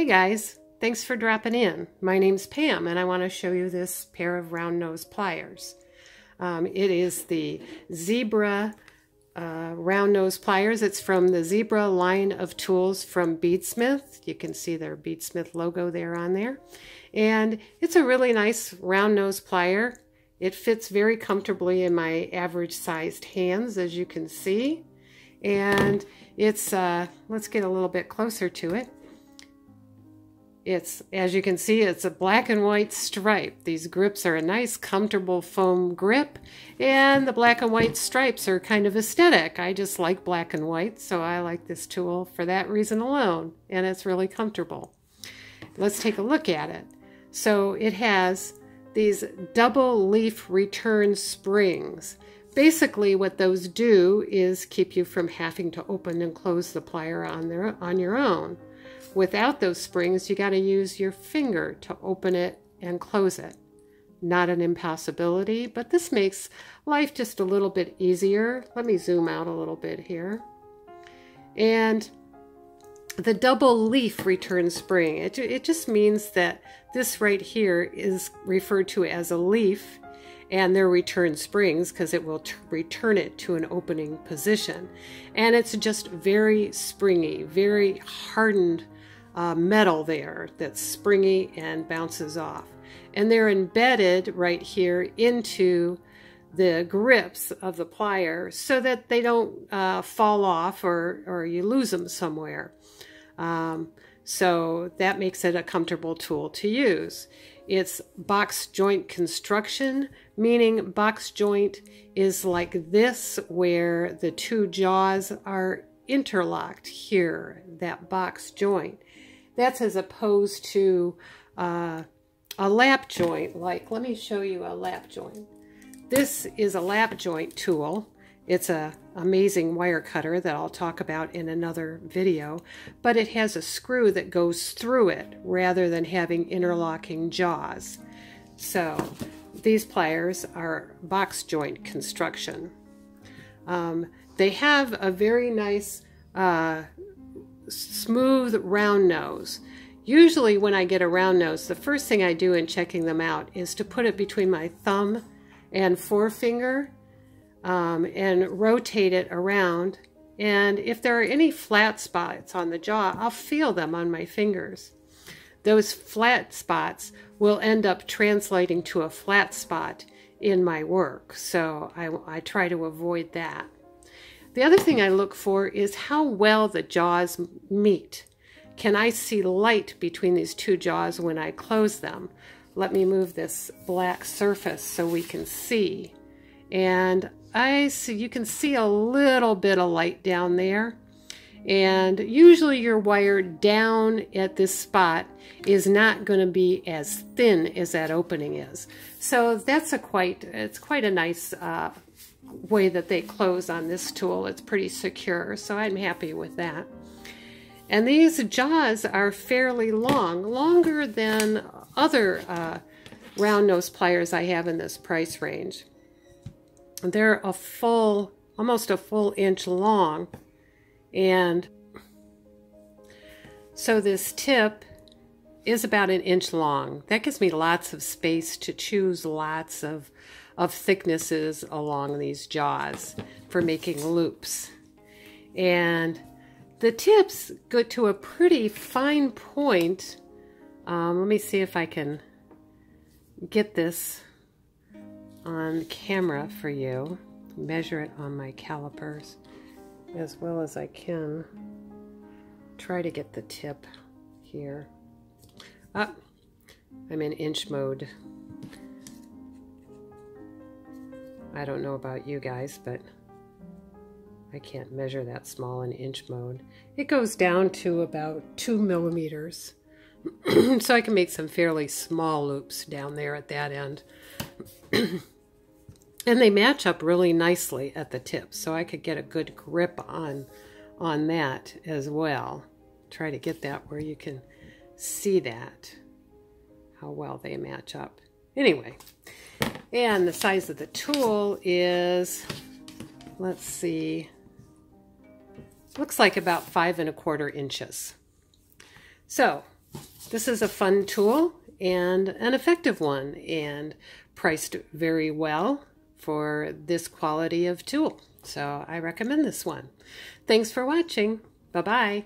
Hey guys, thanks for dropping in. My name's Pam and I want to show you this pair of round nose pliers. It is the Zebra round nose pliers. It's from the Zebra line of tools from Beadsmith. You can see their Beadsmith logo there on there. And it's a really nice round nose plier. It fits very comfortably in my average sized hands, as you can see. And it's, let's get a little bit closer to it. It's, as you can see, it's a black and white stripe. These grips are a nice, comfortable foam grip, and the black and white stripes are kind of aesthetic. I just like black and white, so I like this tool for that reason alone, and it's really comfortable. Let's take a look at it. So it has these double leaf return springs. Basically, what those do is keep you from having to open and close the plier on your own. Without those springs, you got to use your finger to open it and close it. Not an impossibility, but this makes life just a little bit easier. Let me zoom out a little bit here. And the double leaf return spring, it just means that this right here is referred to as a leaf, and they're return springs because it will return it to an opening position. And it's just very springy, very hardened metal there that's springy and bounces off. And they're embedded right here into the grips of the plier so that they don't fall off or you lose them somewhere. So that makes it a comfortable tool to use. It's box joint construction, meaning box joint is like this, where the two jaws are interlocked here, that box joint. That's as opposed to a lap joint. Like, let me show you a lap joint. This is a lap joint tool. It's an amazing wire cutter that I'll talk about in another video, but it has a screw that goes through it rather than having interlocking jaws. So these pliers are box joint construction. They have a very nice smooth round nose. Usually when I get a round nose, the first thing I do in checking them out is to put it between my thumb and forefinger and rotate it around. And if there are any flat spots on the jaw, I'll feel them on my fingers. Those flat spots will end up translating to a flat spot in my work, so I try to avoid that. The other thing I look for is how well the jaws meet. Can I see light between these two jaws when I close them? Let me move this black surface so we can see. And you can see a little bit of light down there. And usually your wire down at this spot is not going to be as thin as that opening is. So that's it's quite a nice way that they close on this tool. It's pretty secure, so I'm happy with that. And these jaws are fairly long, longer than other round nose pliers I have in this price range. They're almost a full inch long, and so this tip is about an inch long. That gives me lots of space to choose lots of thicknesses along these jaws for making loops. And the tips go to a pretty fine point. Let me see if I can get this on camera for you. Measure it on my calipers as well as I can. Try to get the tip here. I'm in inch mode. I don't know about you guys, but I can't measure that small in inch mode. It goes down to about 2 millimeters. So I can make some fairly small loops down there at that end. And they match up really nicely at the tip, so I could get a good grip on that as well. Try to get that where you can see that, how well they match up. Anyway, and the size of the tool is, let's see, looks like about 5¼ inches. So this is a fun tool and an effective one, and priced very well for this quality of tool. So I recommend this one. Thanks for watching. Bye-bye.